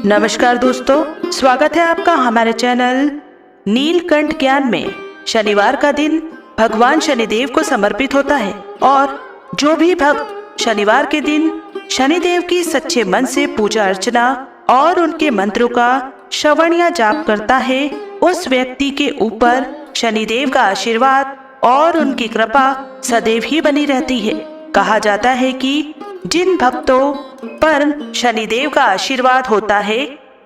नमस्कार दोस्तों, स्वागत है आपका हमारे चैनल नीलकंठ ज्ञान में। शनिवार का दिन भगवान शनिदेव को समर्पित होता है और जो भी भक्त शनिवार के दिन शनिदेव की सच्चे मन से पूजा अर्चना और उनके मंत्रों का श्रवण या जाप करता है, उस व्यक्ति के ऊपर शनिदेव का आशीर्वाद और उनकी कृपा सदैव ही बनी रहती है। कहा जाता है कि जिन भक्तों पर शनिदेव का आशीर्वाद होता है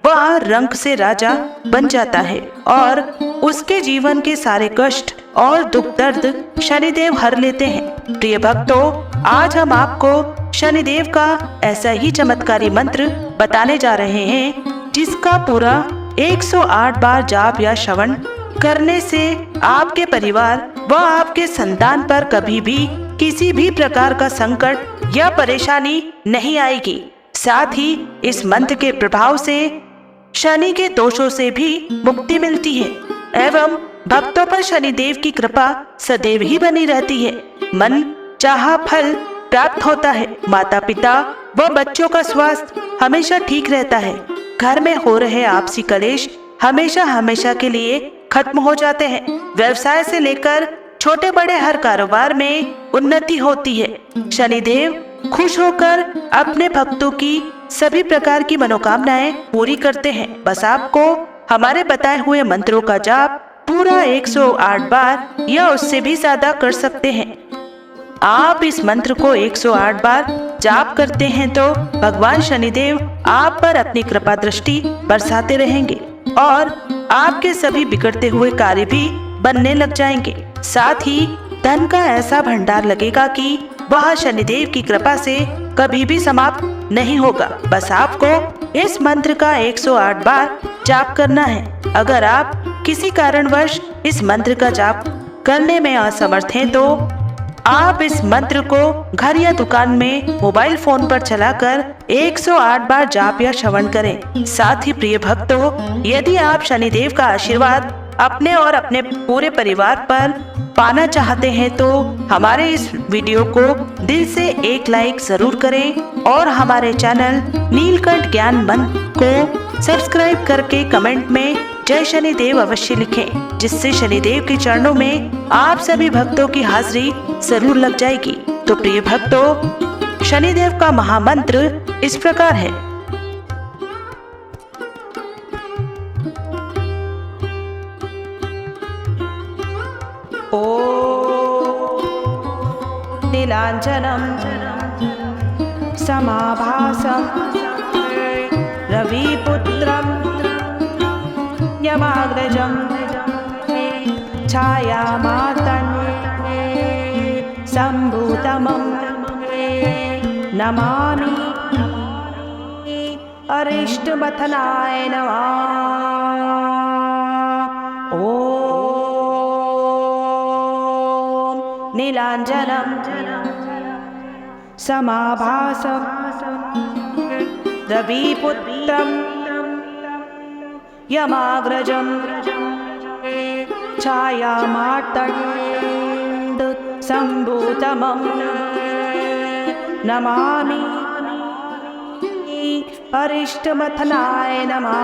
वह रंक से राजा बन जाता है और उसके जीवन के सारे कष्ट और दुख दर्द शनिदेव हर लेते हैं। प्रिय भक्तों, आज हम आपको शनिदेव का ऐसा ही चमत्कारी मंत्र बताने जा रहे हैं जिसका पूरा 108 बार जाप या श्रवण करने से आपके परिवार व आपके संतान पर कभी भी किसी भी प्रकार का संकट या परेशानी नहीं आएगी। साथ ही इस मंत्र के प्रभाव से शनि के दोषों से भी मुक्ति मिलती है एवं भक्तों पर शनिदेव की कृपा सदैव ही बनी रहती है। मन चाहा फल प्राप्त होता है। माता पिता व बच्चों का स्वास्थ्य हमेशा ठीक रहता है। घर में हो रहे आपसी कलेश हमेशा के लिए खत्म हो जाते हैं। व्यवसाय से लेकर छोटे बड़े हर कारोबार में उन्नति होती है। शनिदेव खुश होकर अपने भक्तों की सभी प्रकार की मनोकामनाएं पूरी करते हैं। बस आपको हमारे बताए हुए मंत्रों का जाप पूरा 108 बार या उससे भी ज्यादा कर सकते हैं। आप इस मंत्र को 108 बार जाप करते हैं तो भगवान शनिदेव आप पर अपनी कृपा दृष्टि बरसाते रहेंगे और आपके सभी बिगड़ते हुए कार्य भी बनने लग जाएंगे। साथ ही धन का ऐसा भंडार लगेगा कि वह शनिदेव की कृपा से कभी भी समाप्त नहीं होगा। बस आपको इस मंत्र का 108 बार जाप करना है। अगर आप किसी कारणवश इस मंत्र का जाप करने में असमर्थ हैं तो आप इस मंत्र को घर या दुकान में मोबाइल फोन पर चलाकर 108 बार जाप या श्रवण करें। साथ ही प्रिय भक्तों, यदि आप शनिदेव का आशीर्वाद अपने और अपने पूरे परिवार पर पाना चाहते हैं तो हमारे इस वीडियो को दिल से एक लाइक जरूर करें और हमारे चैनल नीलकंठ ज्ञान मंत्र को सब्सक्राइब करके कमेंट में जय शनिदेव अवश्य लिखें, जिससे शनिदेव के चरणों में आप सभी भक्तों की हाजिरी जरूर लग जाएगी। तो प्रिय भक्तों, शनिदेव का महामंत्र इस प्रकार है। नीलांजनम समाभासम रविपुत्रम यमाग्रजम छायामातन संभूतमं नमामि अरिष्टमथनाय नमः। नीलांजनम समाभासम रविपुत्रम यमाग्रजम छायामार्तंड संभूतमं नमामि अरिष्टमथनाय नमः।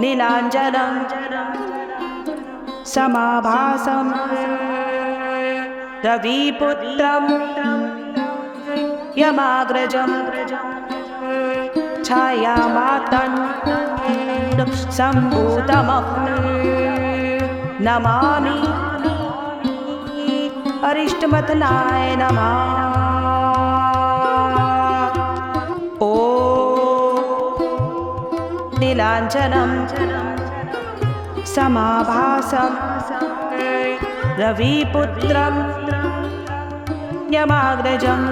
नीलांजनम समाभासम रविपुत्रम यमाग्रजम छायामातंड संभूतमं नमामि अरिष्टमथनाय नमः। नीलांजनम समाभासम रविपुत्रम यमाग्रजम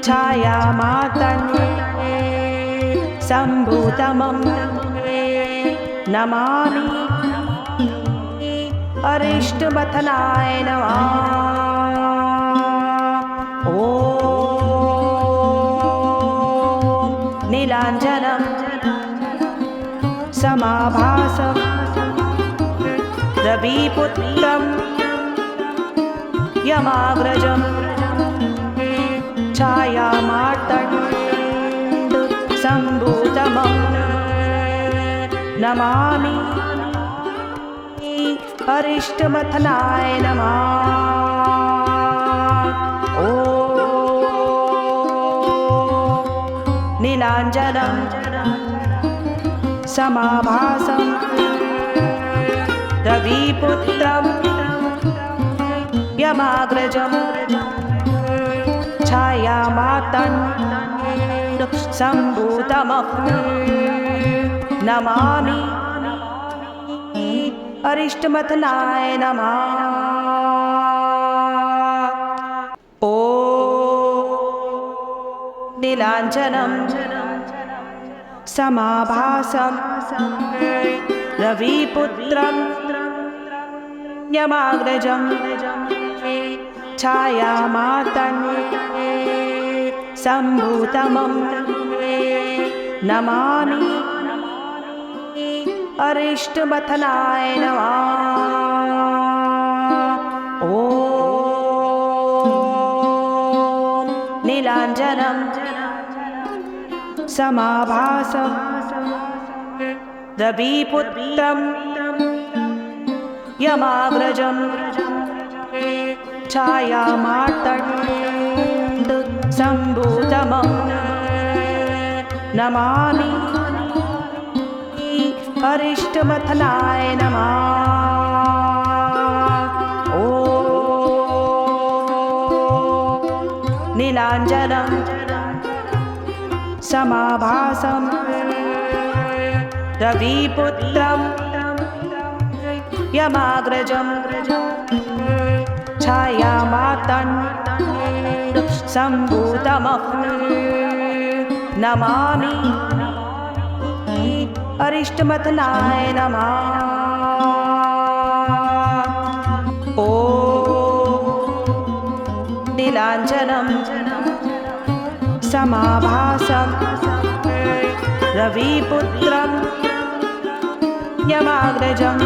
छायामातंड संभूतमं नमामि अरिष्टमथनाय नमः। नीलांजनम समाभासम रविपुत्रम यमाग्रजम छायामार्तण्ड सम्भूतमं नमामि। अरिष्टमथनाय नमः। ॐ नीलाञ्जनं समाभासं रविपुत्रं यमाग्रजं छायामार्तण्ड सम्भूतमं नमामि। अरिष्टमथनाय नमः। ॐ नीलाञ्जनं समाभासं रविपुत्रं यमाग्रजं छायामार्तण्ड सम्भूतमं नमामि। अरिष्टमथनाय नमः। ॐ नीलाञ्जनं समाभासं रविपुत्रं यमाग्रजं छायामार्तण्ड सम्भूतमं नमामि। अरिष्टमथनाय नमः। ॐ नीलाञ्जनं समाभासं रविपुत्रं यमाग्रजं छायामार्तण्ड सम्भूतमं नमामि। अरिष्टमथनाय नमः। ॐ नीलाञ्जनं समाभासं रविपुत्रं यमाग्रजं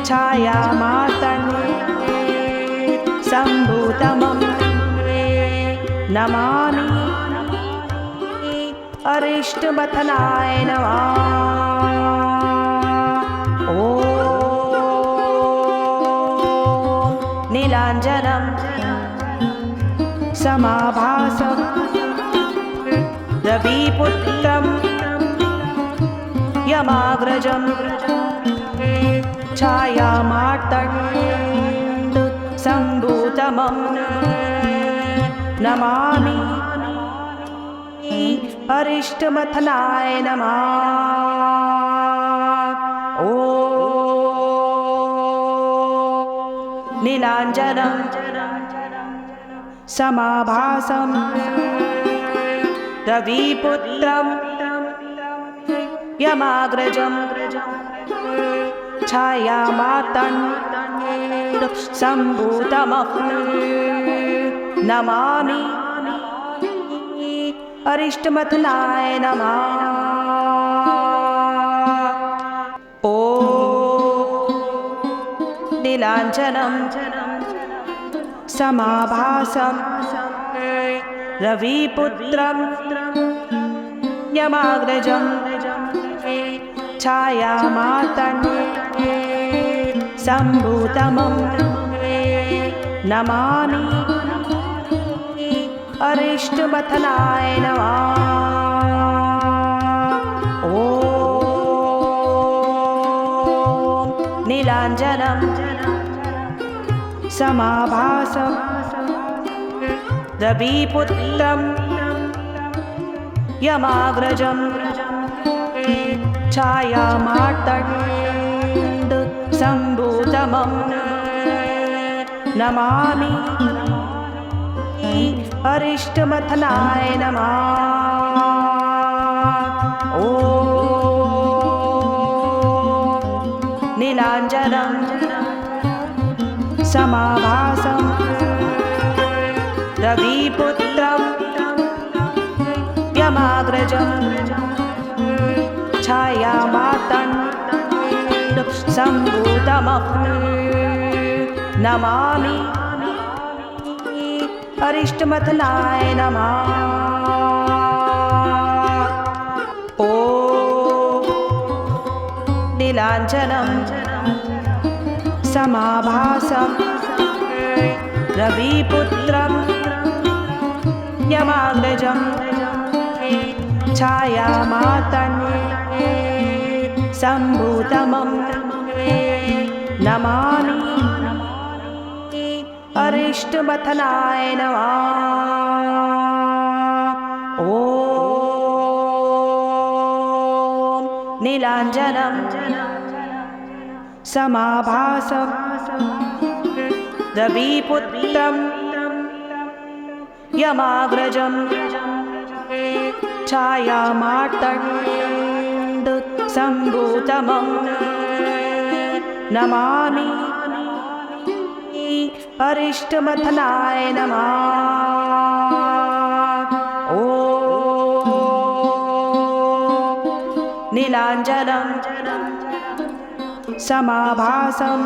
छायामार्तण्ड सम्भूतमं नमामि। अरिष्टमथनाय नमः। ॐ नीलाञ्जनं समाभासं रविपुत्रं यमाग्रजं छायामार्तण्ड सम्भूतमं नमामि। अरिष्टमथनाय नमः। ॐ नीलाञ्जनं समाभासं रविपुत्रं यमाग्रजं छायामार्तण्ड सम्भूतमं नमामि। अरिष्टमथनाय नमः। ॐ नीलाञ्जनं समाभासं रविपुत्रं यमाग्रजं छायामार्तण्ड सम्भूतमं नमामि। अरिष्टमथनाय नमः। ॐ नीलाञ्जनं समाभासं रविपुत्रं यमाग्रजं छायामार्तण्ड सम्भूतमं नमामि। अरिष्टमथनाय नमः। ॐ नीलाञ्जनं समाभासं रविपुत्रं यमाग्रजं छायामार्तण्ड सम्भूतमं नमामि। अरिष्टमथनाय नमः। ॐ नीलाञ्जनं समाभासं रविपुत्रं यमाग्रजं छायामातङ्गसम्भूतमं नमामि अरिष्टमथनाय नमः। ॐ नीलाञ्जनं समाभासं रविपुत्रं यमाग्रजं छायामातङ्गसम्भूतमं नमामि अरिष्टमथनाय नमः। ॐ नीलाञ्जनं समाभासं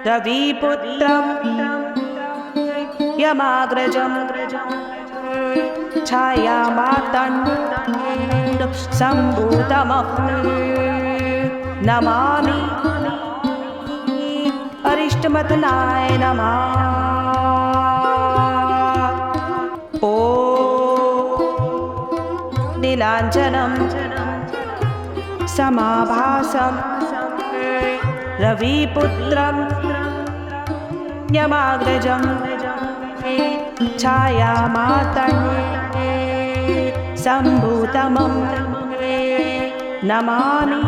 रविपुत्रं यमाग्रजं छायामातङ्गसम्भूतमं नमामि अरिष्टमथनाय नमः। ॐ नीलाञ्जनं समाभासं रविपुत्रं यमाग्रजं छायामातङ्गसम्भूतमं नमामि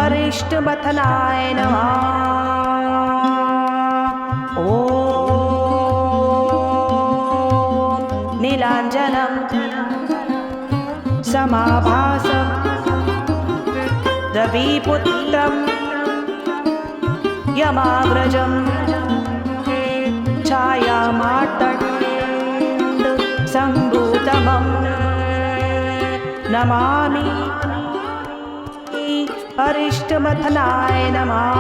अरिष्टमथनाय नमः। ॐ नीलाञ्जनं समाभासं रविपुत्रं यमाग्रजं छायामातङ्गसम्भूतमं नमामि अरिष्टमथनाय नमः।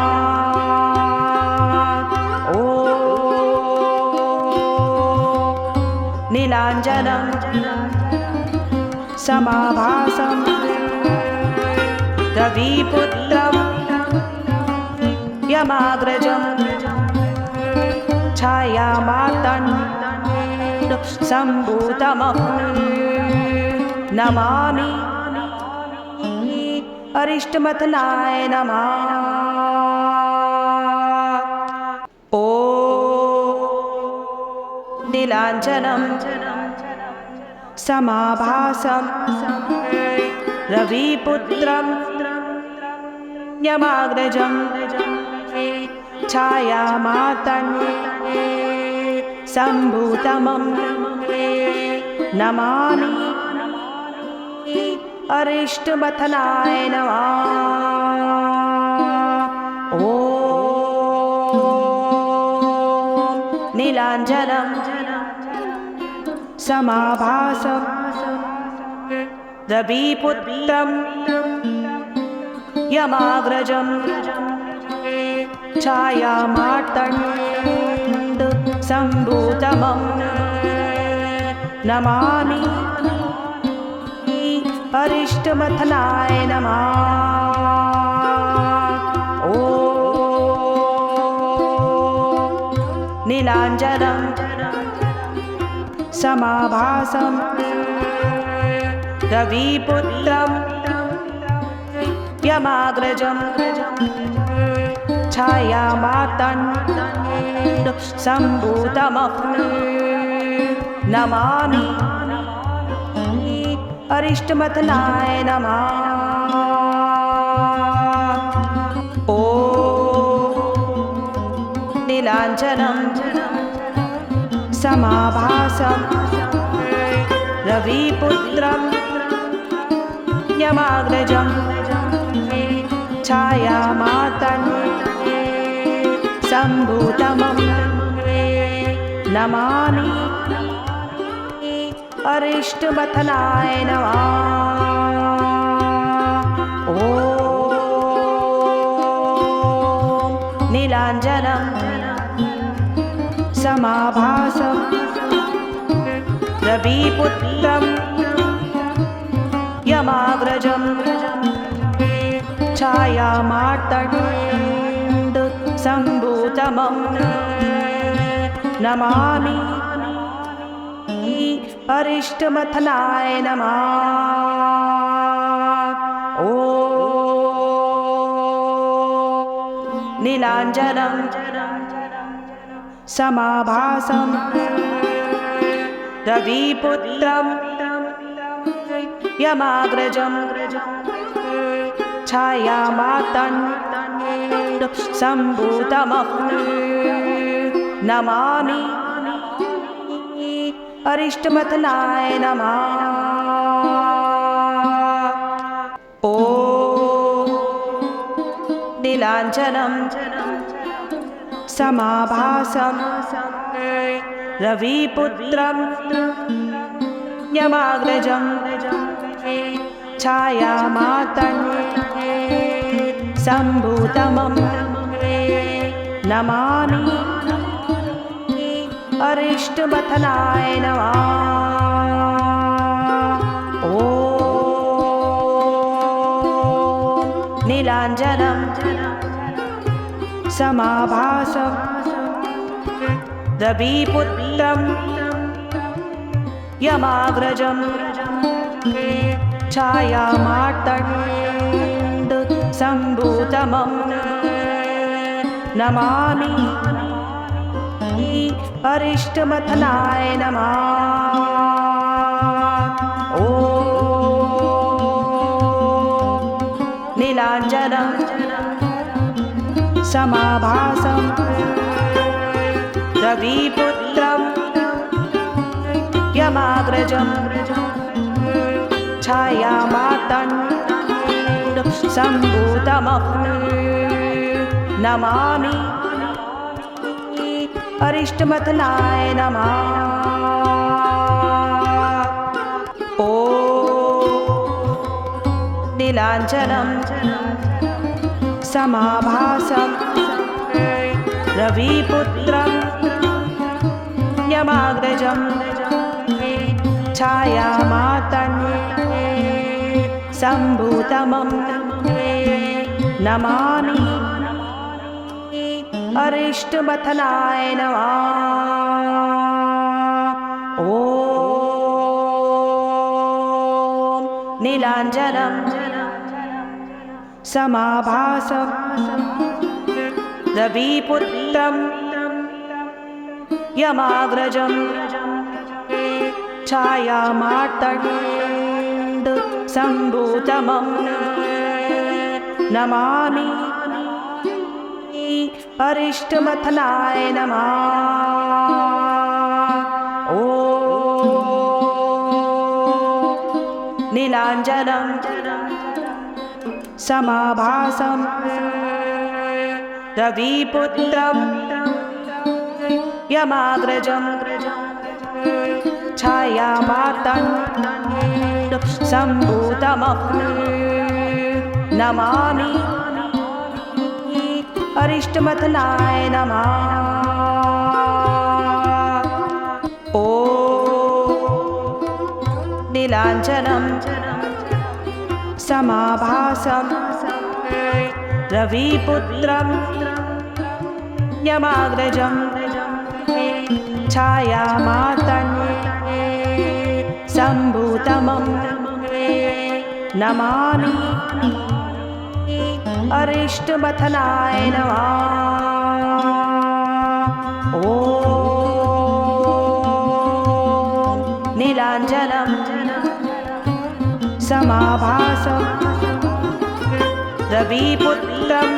ॐ नीलाञ्जनं समाभासं रविपुत्रं यमाग्रजं छायामातङ्गसम्भूतमं नमामि अरिष्टमथनाय नमः। ॐ नीलाञ्जनं समाभासं रविपुत्रं यमाग्रजं छायामातङ्गसम्भूतमं नमामि अरिष्टमथनाय नमः। ॐ नीलाञ्जनं समाभासं रविपुत्रं यमाग्रजं छायामातङ्गसम्भूतमं नमामि अरिष्टमथनाय नमः। ॐ नीलाञ्जनं समाभासं रविपुत्रं यमाग्रजं छायामातङ्गसम्भूतमं नमामि अरिष्टमथनाय नमः। ॐ नीलाञ्जनं समाभासं रविपुत्रं यमाग्रजं छायामातङ्गसम्भूतमं नमामि अरिष्टमथनाय नमः। ॐ नीलाञ्जनं समाभासं रविपुत्रं यमाग्रजं छायामार्तण्डसम्भूतमं नमामि अरिष्टमथनाय नमः। ॐ नीलाञ्जनं समाभासं रविपुत्रं यमाग्रजं छायामार्तण्डसम्भूतमं नमामि अरिष्टमथनाय नमः। ॐ नीलाञ्जनं समाभासं रविपुत्रं यमाग्रजं छायामार्तण्डसम्भूतमं नमामि अरिष्टमथनाय नमः। ॐ नीलाञ्जनं समाभासं रविपुत्रं यमाग्रजं छायामार्तण्डसम्भूतमं नमामि अरिष्टमथनाय नमः। ॐ नीलाञ्जनं समाभासं रविपुत्रं यमाग्रजं छायामार्तण्डसम्भूतमं नमामि अरिष्टमथनाय नमः। ॐ नीलाञ्जनं समाभासं रविपुत्रं यमाग्रजं छायामार्तण्डसम्भूतमं नमामि अरिष्टमथनाय नमः। ॐ नीलाञ्जनं समाभासं रविपुत्रं यमाग्रजं छायामार्तण्डसम्भूतमं नमामि अरिष्टमथनाय नमः। ॐ नीलाञ्जनं समाभासं रविपुत्रं यमाग्रजं छायामार्तण्डसम्भूतमं नमामि अरिष्टमथनाय नमः। ॐ नीलाञ्जनं समाभासं रविपुत्रं यमाग्रजं छायामार्तण्डसम्भूतमं नमामि अरिष्टमथनाय नमः। ॐ नीलाञ्जनं समाभासं रविपुत्रं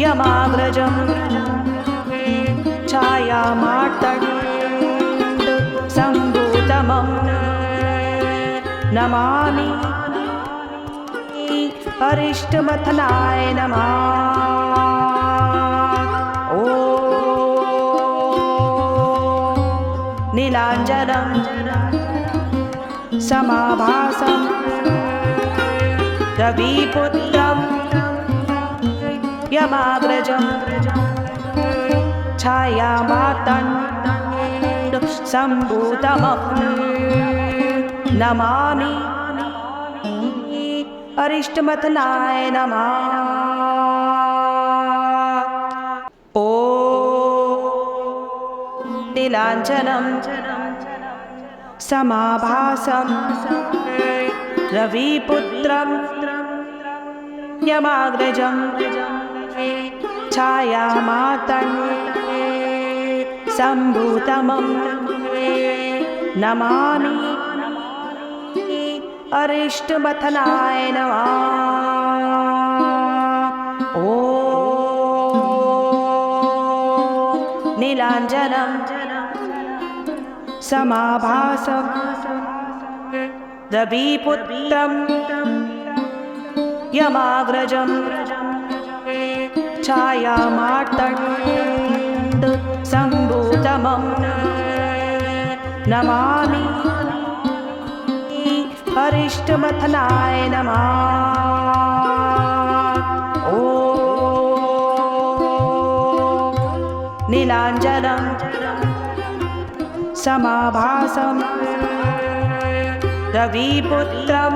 यमाग्रजं छायामार्तण्डसम्भूतमं नमामि अरिष्टमथनाय नमः। ॐ नीलाञ्जनं समाभासं रविपुत्रं यमाग्रजं छायामार्तण्ड सम्भूतमहं नमामि। अरिष्टमथनाय नमः। ॐ नीलाञ्जनं समाभासं रविपुत्रं यमाग्रजं छायामार्तण्ड सम्भूतमं नमामि। अरिष्टमथनाय नमः। ॐ नीलाञ्जनं समाभासं रविपुत्रं यमाग्रजं छायामार्तण्ड सम्भूतमं नमामि। अरिष्टमथनाय नमः। ॐ नीलाञ्जनं समाभासं रविपुत्रं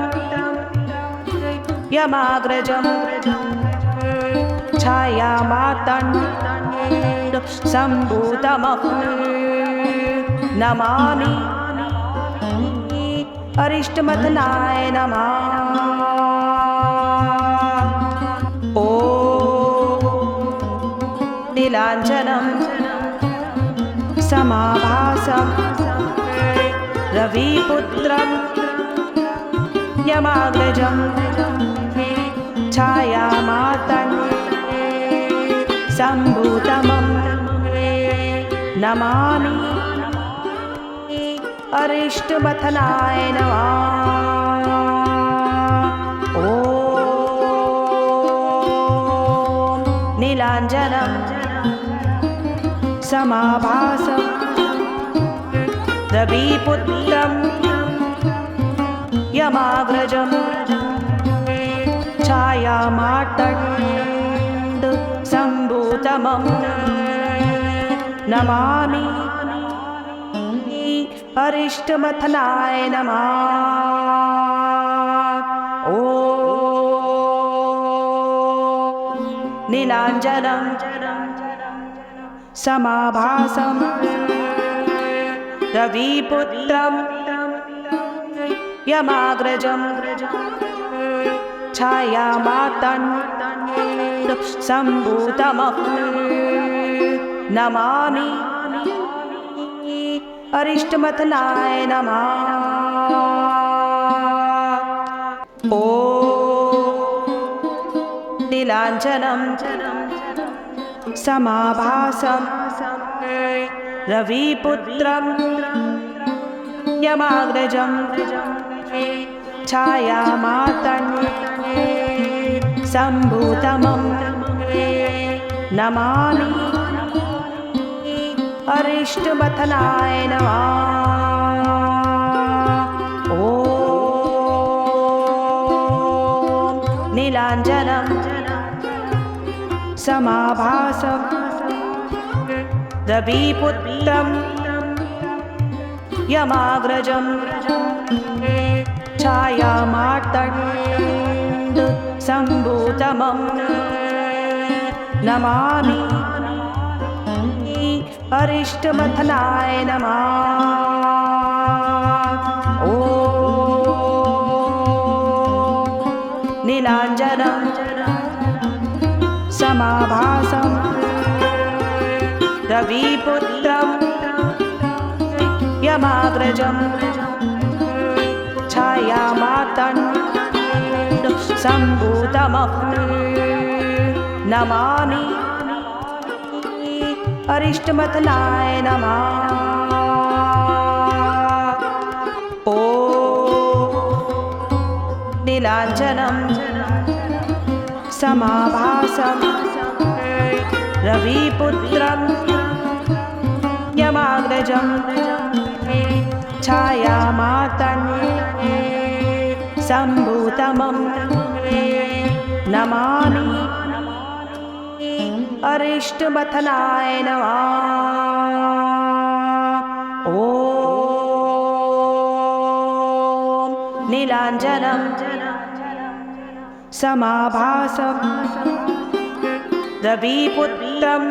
यमाग्रजं छायामार्तण्ड सम्भूतमहं नमामि। अरिष्टमथनाय नमः। ॐ नीलाञ्जनं समाभासं रविपुत्रं यमाग्रजं छायामार्तण्ड सम्भूतमं नमामि। अरिष्टमथनाय नमः। ॐ नीलाञ्जनं समाभासं रविपुत्रं यमाग्रजं छायामार्तण्ड सम्भूतमं नमामि। अरिष्टमथनाय नमः। ॐ नीलाञ्जनं समाभासं रविपुत्रं यमाग्रजं छायामार्तण्ड सम्भूतमहं नमामि। अरिष्टमथनाय नमः। ॐ नीलाञ्जनं समाभासं रविपुत्रं यमाग्रजं छायामार्तण्ड सम्भूतमं नमामि। अरिष्टमथनाय नमः। ॐ नीलाञ्जनं समाभासं रविपुत्रं यमाग्रजं छायामार्तण्ड सम्भूतमं नमामि। अरिष्टमथनाय नमः। ॐ नीलाञ्जनं समाभासं रविपुत्रं यमाग्रजं छायामार्तण्ड सम्भूतमहं नमामि। अरिष्टमथनाय नमः। ॐ नीलाञ्जनं समाभासं रविपुत्रं यमाग्रजं छायामार्तण्ड सम्भूतमं नमामि। अरिष्टमथनाय नमः। ॐ नीलाञ्जनं समाभासं रविपुत्रं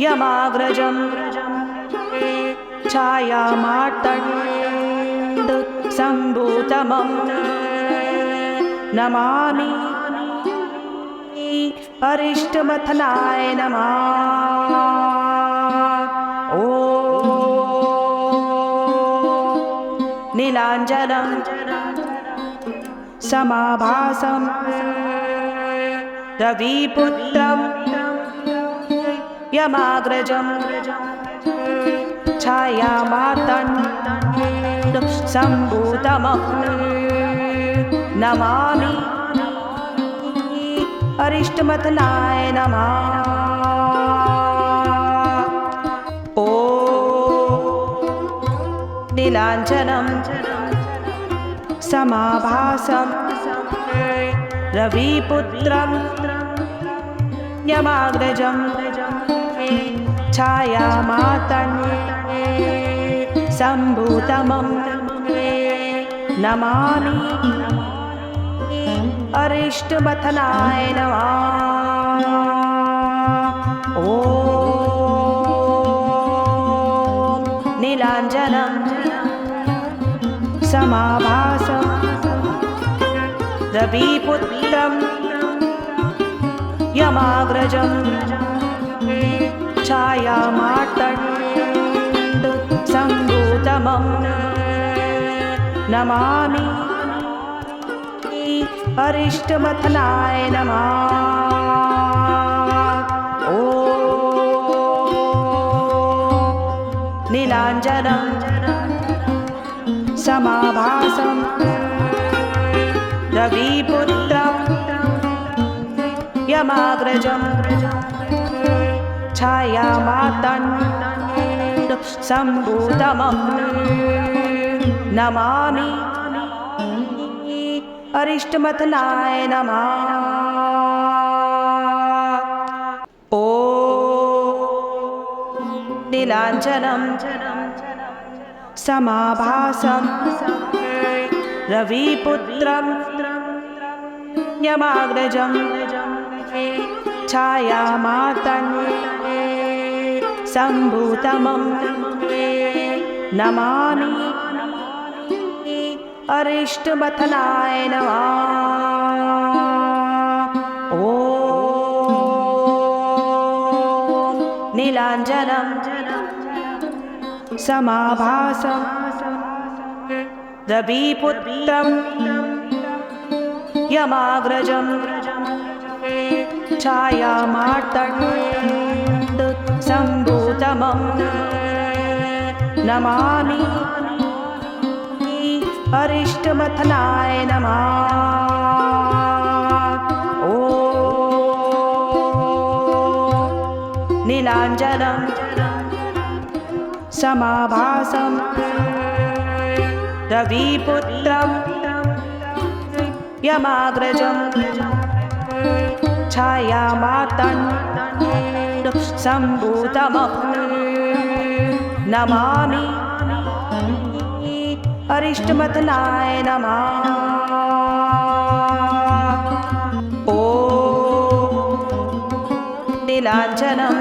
यमाग्रजं छायामार्तण्डसम्भूतमं नमामि अरिष्टमथनाय नमः। ॐ नीलाञ्जनं समाभासं रविपुत्रं यमाग्रजं छायामार्तण्डसम्भूतमं नमामि अरिष्टमथनाय नमः। ॐ नीलाञ्जनं समाभासं रविपुत्रं यमाग्रजं छायामार्तण्डसम्भूतमं नमामि अरिष्टमथनाय नमः। ॐ नीलाञ्जनं समाभासं रविपुत्रं यमाग्रजं छायामार्तण्डसम्भूतमं नमामि अरिष्टमथनाय नमः। ॐ नीलाञ्जनं समाभासं रविपुत्रं यमाग्रजं छायामार्तण्डसम्भूतमं नमामि अरिष्टमथनाय नमः। ॐ नीलाञ्जनं समाभासं रविपुत्रं यमाग्रजं छायामार्तण्डसम्भूतमं नमामि अरिष्टमथनाय नमः। ॐ नीलाञ्जनं समाभासं रविपुत्रं यमाग्रजं छायामार्तण्डसम्भूतमं नमामि अरिष्टमथनाय नमः। ॐ नीलाञ्जनं समाभासं रविपुत्रं यमाग्रजं छायामार्तण्डसम्भूतमं नमामि अरिष्टमथनाय नमः। ॐ नीलाञ्जनं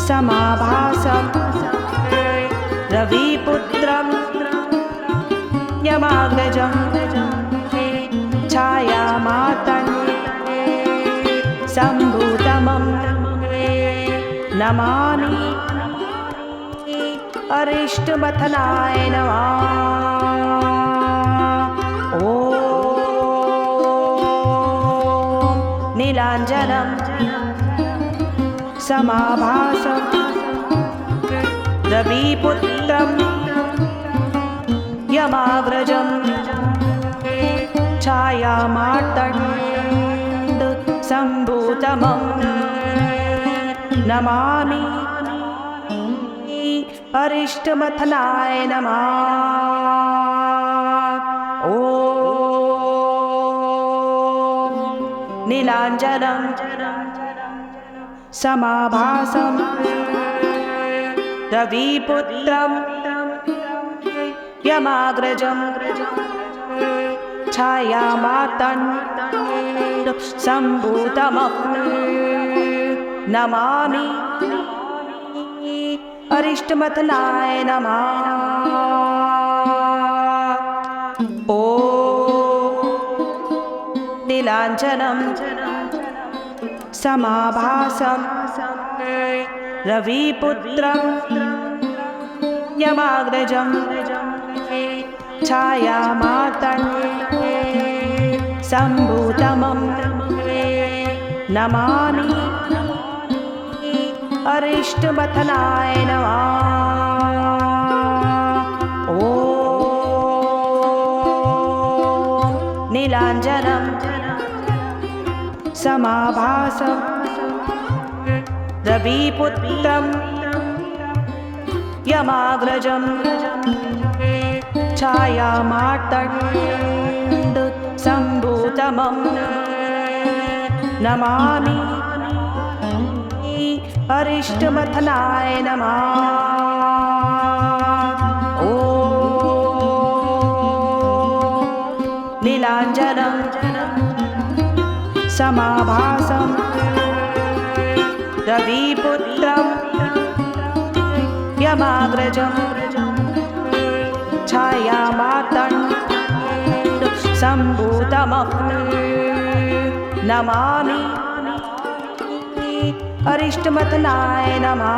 समाभासं रविपुत्रं यमाग्रजं छायामार्तण्डसम्भूतमं नमामि अरिष्टमथनाय नमः। ॐ नीलाञ्जनं समाभासं रविपुत्रं यमाग्रजं छायामार्तण्डसम्भूतमं नमामि अरिष्टमथनाय नमः। ॐ नीलाञ्जनं समाभासं रविपुत्रं यमाग्रजं छायामार्तण्ड सम्भूतमं नमामि अरिष्टमथनाय नमः। ॐ नीलाञ्जनं समाभासं रविपुत्रं यमाग्रजं छायामार्तण्ड सम्भूतमं नमामि अरिष्टमथनाय नमः। ॐ नीलाञ्जनं समाभासं रविपुत्रं यमाग्रजं छायामार्तण्ड सम्भूतमं नमामि अरिष्टमथनाय नमः। ॐ नीलाञ्जनं समाभासं रविपुत्रं यमाग्रजं छायामार्तण्ड सम्भूतमं नमामि अरिष्टमथनाय नमः।